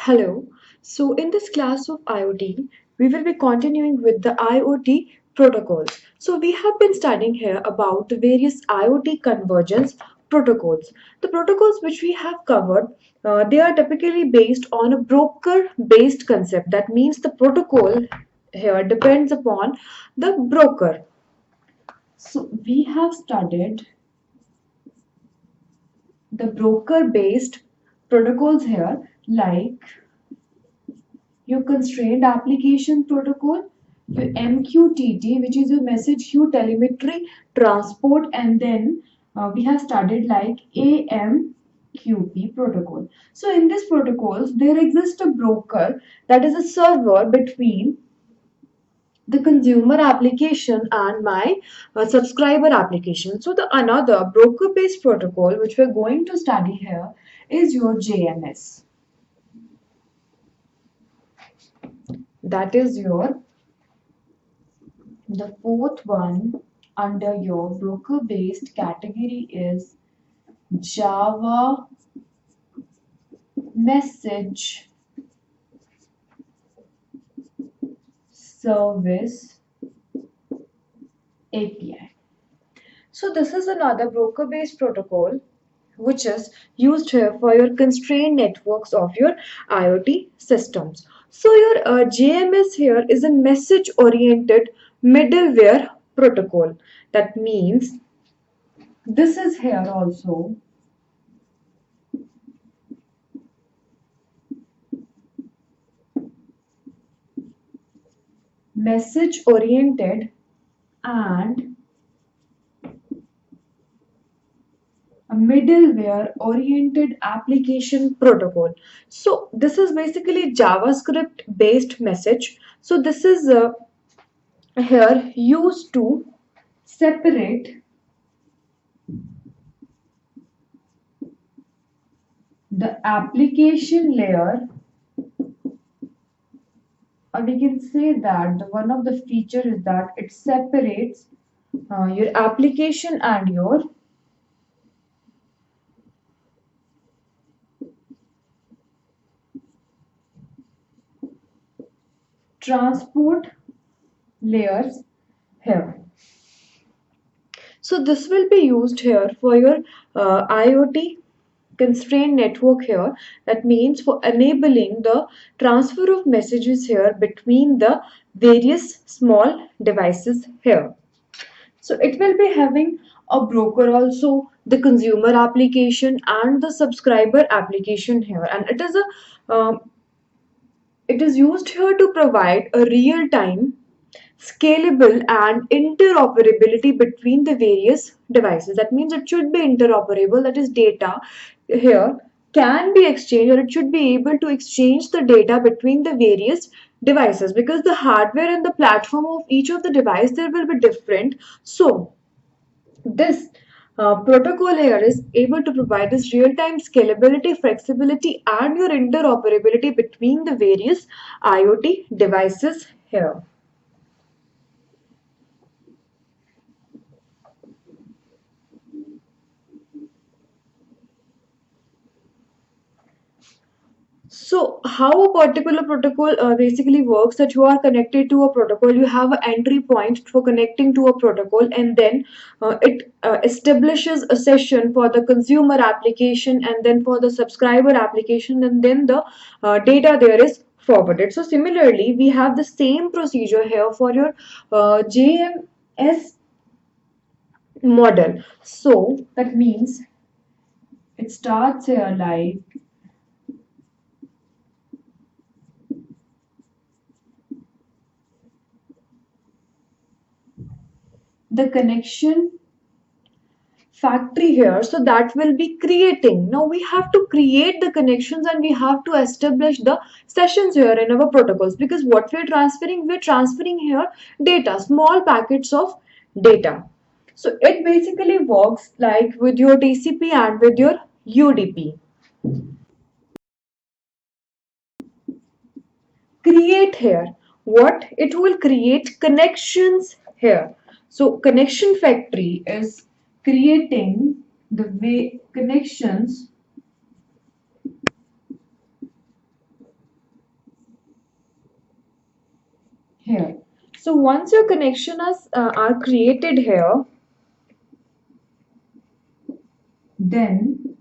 Hello. So in this class of IoT, we will be continuing with the IoT protocols. So we have been studying here about the various IoT convergence protocols. The protocols which we have covered, they are typically based on a broker-based concept. That means the protocol here depends upon the broker. So we have studied the broker-based protocols here, like your constrained application protocol, your MQTT, which is your message queue telemetry transport, and then we have studied like AMQP protocol. So in these protocols, there exists a broker, that is a server between the consumer application and my subscriber application. So the another broker based protocol which we're going to study here is your JMS. That is your the fourth one under your broker based category is Java Message Service API. So this is another broker based protocol which is used here for your constrained networks of your IoT systems. So your JMS here is a message oriented middleware protocol. That means this is here also message oriented and a middleware oriented application protocol. So this is basically JavaScript based message. So this is here used to separate the application layer, or we can say that one of the feature is that it separates your application and your transport layers here. So this will be used here for your IoT constrained network here. That means for enabling the transfer of messages here between the various small devices here. So it will be having a broker also, the consumer application and the subscriber application here, and it is used here to provide a real-time scalable and interoperability between the various devices. That means it should be interoperable, that is data here can be exchanged, or it should be able to exchange the data between the various devices, because the hardware and the platform of each of the device there will be different. So this protocol here is able to provide this real-time scalability, flexibility and your interoperability between the various IoT devices here. So how a particular protocol basically works, that you are connected to a protocol, you have an entry point for connecting to a protocol, and then it establishes a session for the consumer application and then for the subscriber application, and then the data there is forwarded. So similarly, we have the same procedure here for your JMS model. So that means it starts here like the connection factory here, so that will be creating. Now we have to create the connections and we have to establish the sessions here in our protocols, because what we're transferring here data, small packets of data. So it basically works like with your TCP and with your UDP. Create here, what it will create connections here. So connection factory is creating the way connections So once your connection are created here, then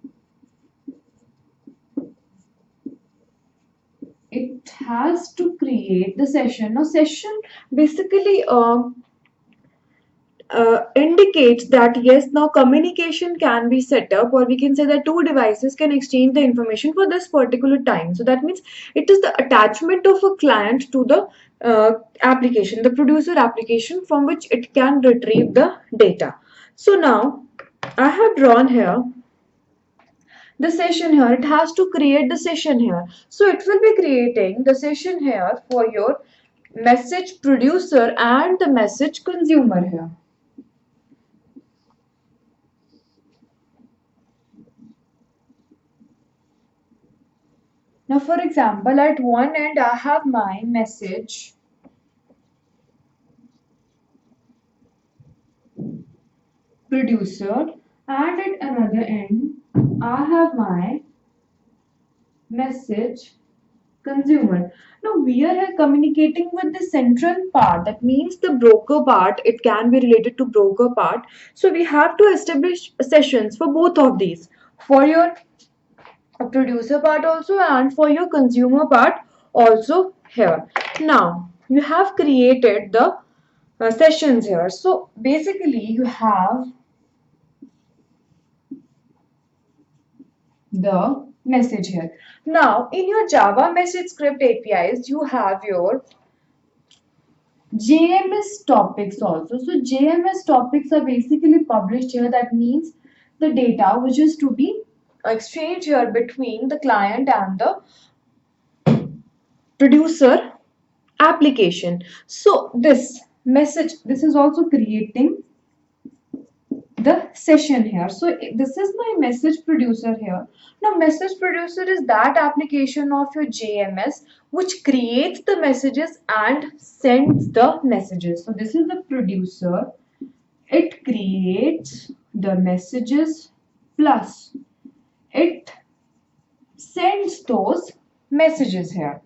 it has to create the session. Now session basically indicates that yes, now communication can be set up, or we can say that two devices can exchange the information for this particular time. So that means it is the attachment of a client to the application, the producer application, from which it can retrieve the data. So now I have drawn here the session here. It has to create the session here. So it will be creating the session here for your message producer and the message consumer here. Now, for example, at one end I have my message producer, and at another end I have my message consumer. Now we are here communicating with the central part, that means the broker part. It can be related to broker part. So we have to establish sessions for both of these, for your producer part also and for your consumer part also here. Now you have created the sessions here. So basically you have the message here. Now in your Java message script APIs, you have your JMS topics also. So JMS topics are basically published here. That means the data which is to be exchanged here between the client and the producer application. So this message, this is also creating the session here. So this is my message producer here. Now message producer is that application of your JMS which creates the messages and sends the messages. So this is the producer. It creates the messages plus it sends those messages here.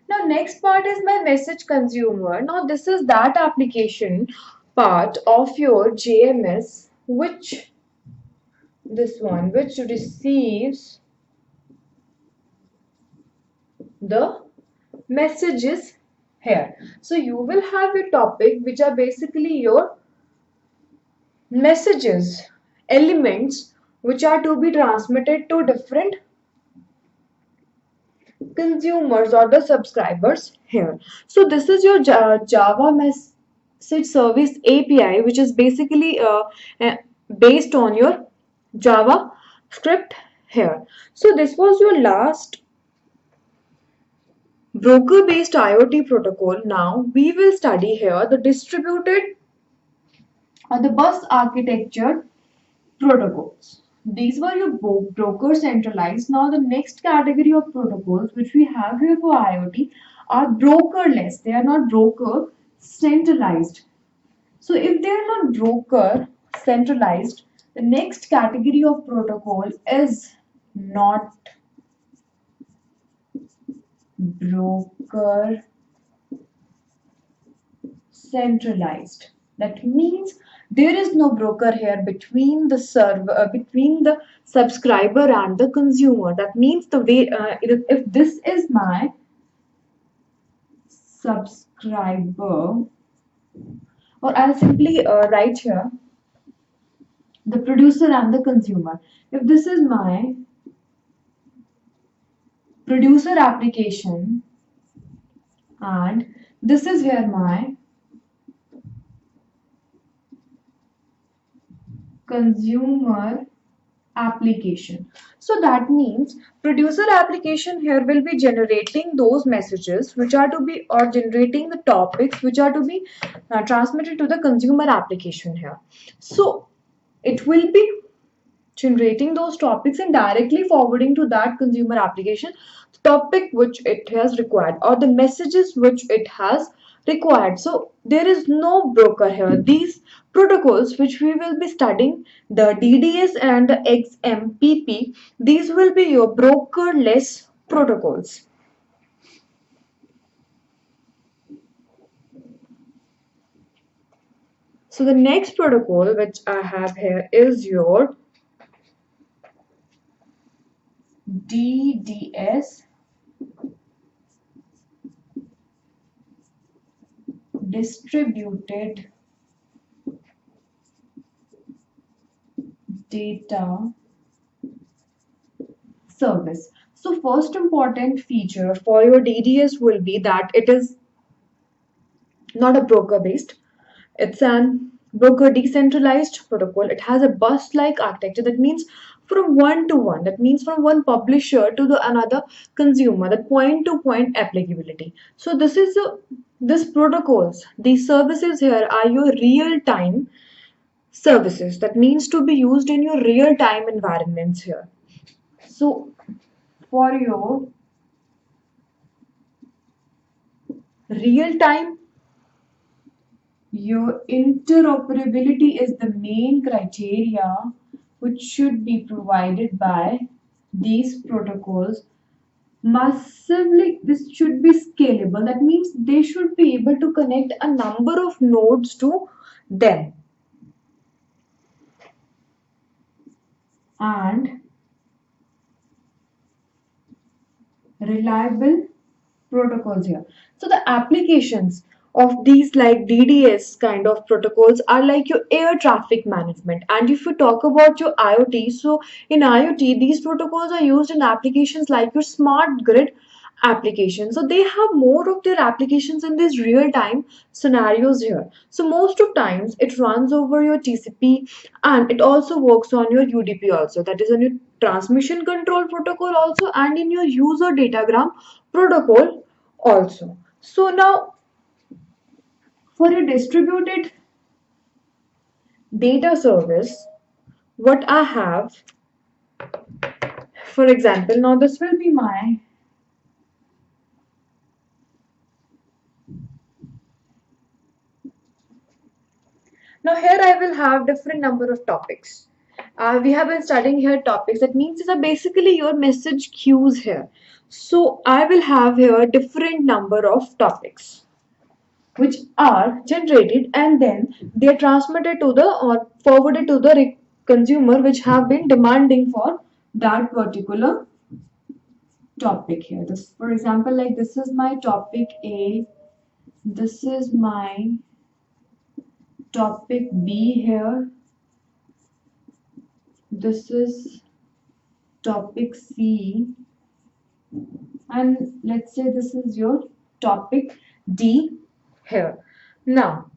Now next part is my message consumer. Now this is that application part of your JMS which which receives the messages here. So you will have a topic which are basically your messages, elements which are to be transmitted to different consumers or the subscribers here. So this is your Java message service API, which is basically based on your Java script here. So this was your last broker based IoT protocol. Now we will study here the distributed or the bus architecture protocols. These were your broker centralized. Now the next category of protocols which we have here for IoT are brokerless. They are not broker centralized. So if they are not broker centralized, the next category of protocol is not broker centralized. That means there is no broker here between the server, between the subscriber and the consumer. That means the way if this is my subscriber, or I'll simply write here the producer and the consumer. If this is my producer application and this is here my consumer application. So that means producer application here will be generating those messages which are to be, or generating the topics which are to be transmitted to the consumer application here. So it will be generating those topics and directly forwarding to that consumer application the topic which it has required or the messages which it has required. So there is no broker here. These protocols which we will be studying, the DDS and the XMPP, these will be your brokerless protocols. So the next protocol which I have here is your DDS, distributed data service. So first important feature for your DDS will be that it is not a broker based. It's an broker decentralized protocol. It has a bus-like architecture. That means from one to one. That means from one publisher to the another consumer. That point-to-point applicability. So this protocols. These services here are your real-time services. That means to be used in your real-time environments here. So for your real-time, your interoperability is the main criteria which should be provided by these protocols. Massively, this should be scalable. That means they should be able to connect a number of nodes to them. And reliable protocols here. So the applications of these like DDS kind of protocols are like your air traffic management. And if you talk about your IoT, so in IoT, these protocols are used in applications like your smart grid application. So they have more of their applications in these real-time scenarios here. So most of times it runs over your TCP and it also works on your UDP also. That is on your transmission control protocol also and in your user datagram protocol also. So now for a distributed data service, what I have, for example, now this will be my Now here I will have different number of topics. We have been studying here topics. That means these are basically your message queues here. So I will have here different number of topics which are generated and then they are transmitted to the or forwarded to the consumer which have been demanding for that particular topic here. This, for example, like this is my topic A, this is my topic B here, this is topic C, and let's say this is your topic D here. Now,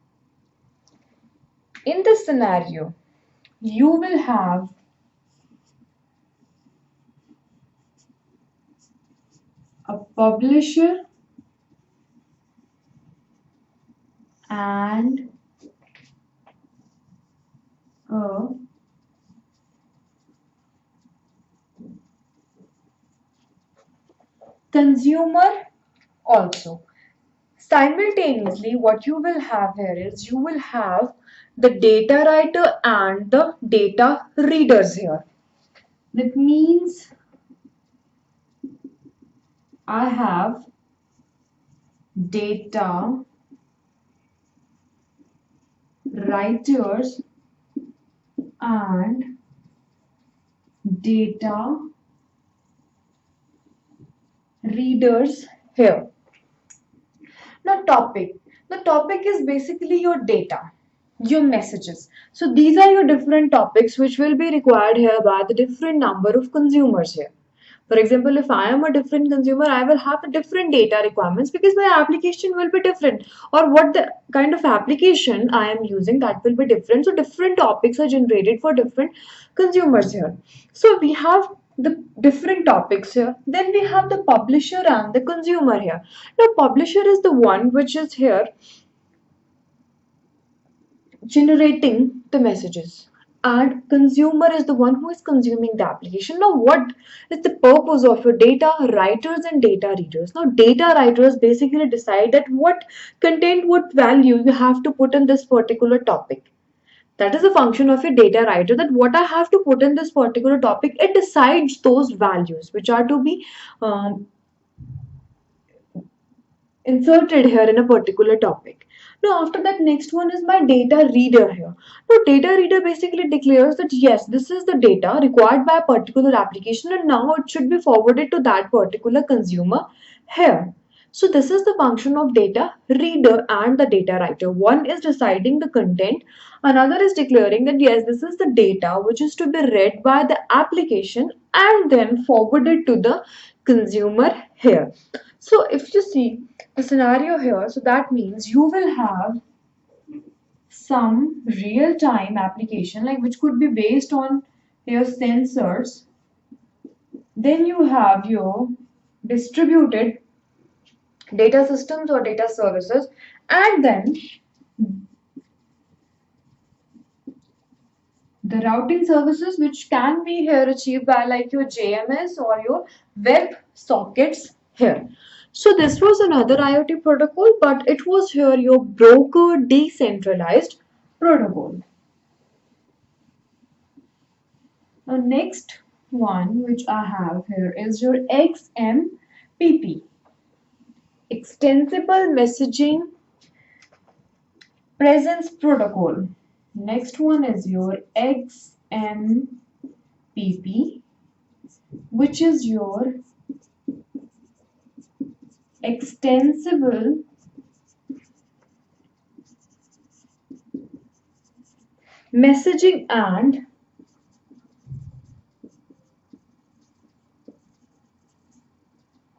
in this scenario, you will have a publisher and a consumer also. Simultaneously, what you will have here is you will have the data writer and the data readers here. That means I have data writers and data readers here. Now topic. The topic is basically your data, your messages. So these are your different topics which will be required here by the different number of consumers here. For example, if I am a different consumer, I will have different data requirements because my application will be different, or what the kind of application I am using, that will be different. So different topics are generated for different consumers here. So we have the different topics here. Then we have the publisher and the consumer here. Now publisher is the one which is here generating the messages and consumer is the one who is consuming the application. Now what is the purpose of your data writers and data readers? Now data writers basically decide that what content, what value you have to put in this particular topic. That is a function of your data writer, that what I have to put in this particular topic, it decides those values which are to be inserted here in a particular topic. Now after that, next one is my data reader here. Now data reader basically declares that yes, this is the data required by a particular application and now it should be forwarded to that particular consumer here. So this is the function of data reader and the data writer. One is deciding the content, another is declaring that yes, this is the data which is to be read by the application and then forwarded to the consumer here. So if you see the scenario here, so that means you will have some real-time application like which could be based on your sensors. Then you have your distributed data systems or data services, and then the routing services which can be here achieved by like your JMS or your web sockets here. So this was another IoT protocol, but it was here your broker decentralized protocol. Now next one which I have here is your XMPP, Extensible Messaging Presence Protocol. Next one is your XMPP, which is your Extensible Messaging and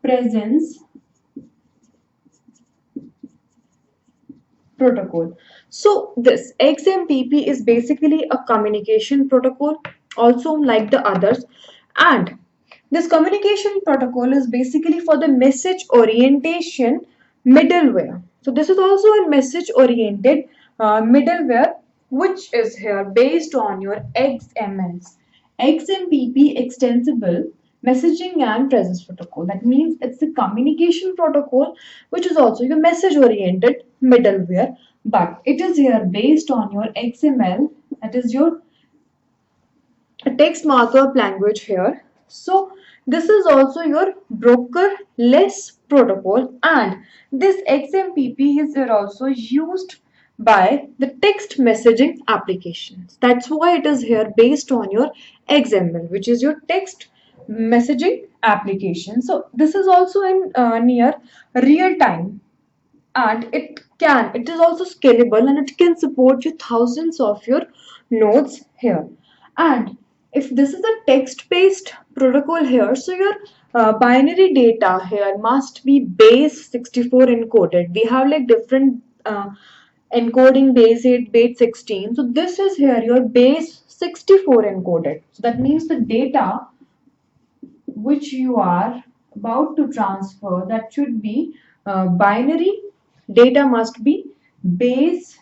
Presence Protocol. So this XMPP is basically a communication protocol, also like the others, and this communication protocol is basically for the message orientation middleware. So this is also a message oriented middleware which is here based on your XMLs. XMPP, Extensible Messaging and Presence Protocol. That means it's a communication protocol which is also your message oriented middleware, but it is here based on your XML, that is your text markup language here. So this is also your brokerless protocol, and this XMPP is here also used by the text messaging applications. That's why it is here based on your XML, which is your text messaging application. So this is also in near real time, and it is also scalable and it can support you thousands of your nodes here. And if this is a text based protocol here, so your binary data here must be base 64 encoded. We have like different encoding, base 8, base 16. So this is here your base 64 encoded. So that means the data which you are about to transfer, that should be binary data must be base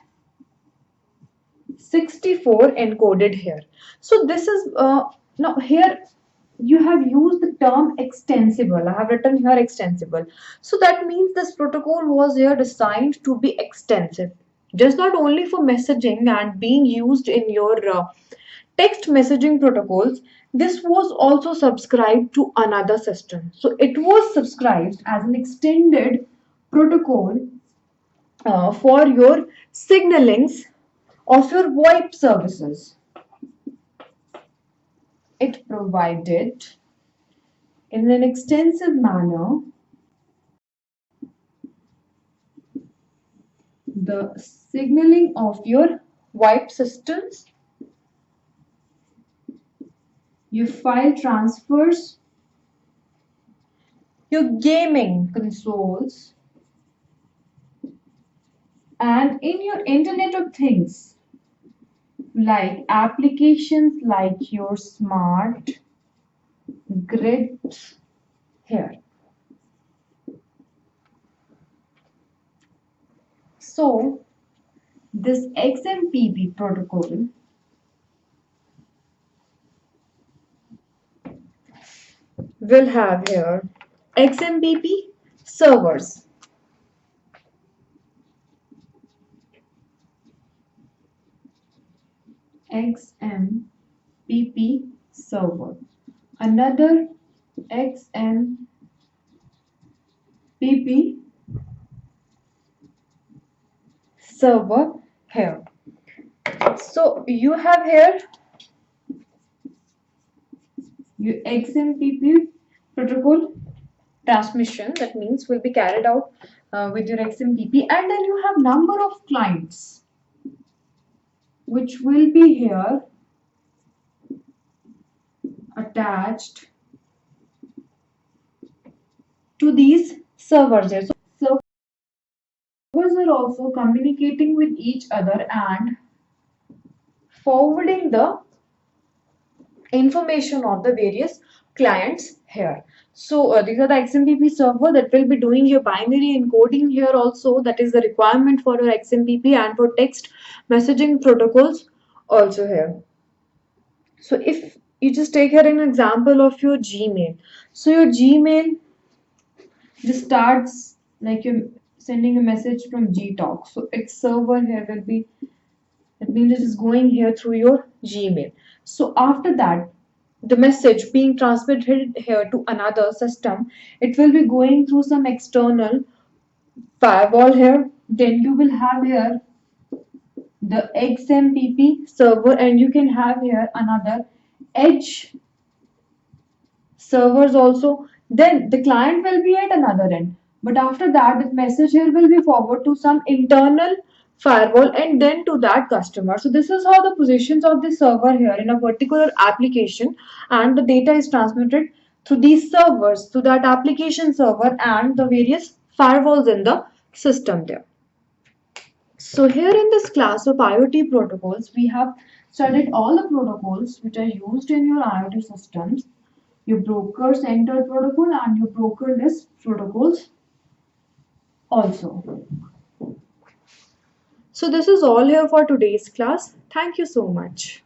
64 encoded here. So this is now here you have used the term extensible. I have written here extensible. So that means this protocol was here designed to be extensive, just not only for messaging and being used in your text messaging protocols. This was also subscribed to another system. So it was subscribed as an extended protocol for your signalings of your VoIP services. It provided in an extensive manner the signaling of your VoIP systems, your file transfers, your gaming consoles, and in your Internet of Things, like applications like your smart grids here. So this XMPP protocol will have here XMPP servers. XMPP server. Another XMPP server here. So you have here your XMPP protocol transmission, that means will be carried out with your XMPP, and then you have number of clients which will be here attached to these servers here. So servers are also communicating with each other and forwarding the information of the various clients here. So these are the XMPP server that will be doing your binary encoding here also. That is the requirement for your XMPP and for text messaging protocols also here. So if you just take here an example of your Gmail. So your Gmail just starts like you're sending a message from Gtalk. So its server here will be, that means it is going here through your Gmail. So after that, the message being transmitted here to another system, it will be going through some external firewall here. Then you will have here the XMPP server, and you can have here another edge servers also. Then the client will be at another end, but after that the message here will be forwarded to some internal firewall and then to that customer. So this is how the positions of the server here in a particular application, and the data is transmitted through these servers to that application server and the various firewalls in the system there. So here in this class of IoT protocols, we have studied all the protocols which are used in your IoT systems, your broker centered protocol and your brokerless protocols also. So this is all here for today's class. Thank you so much.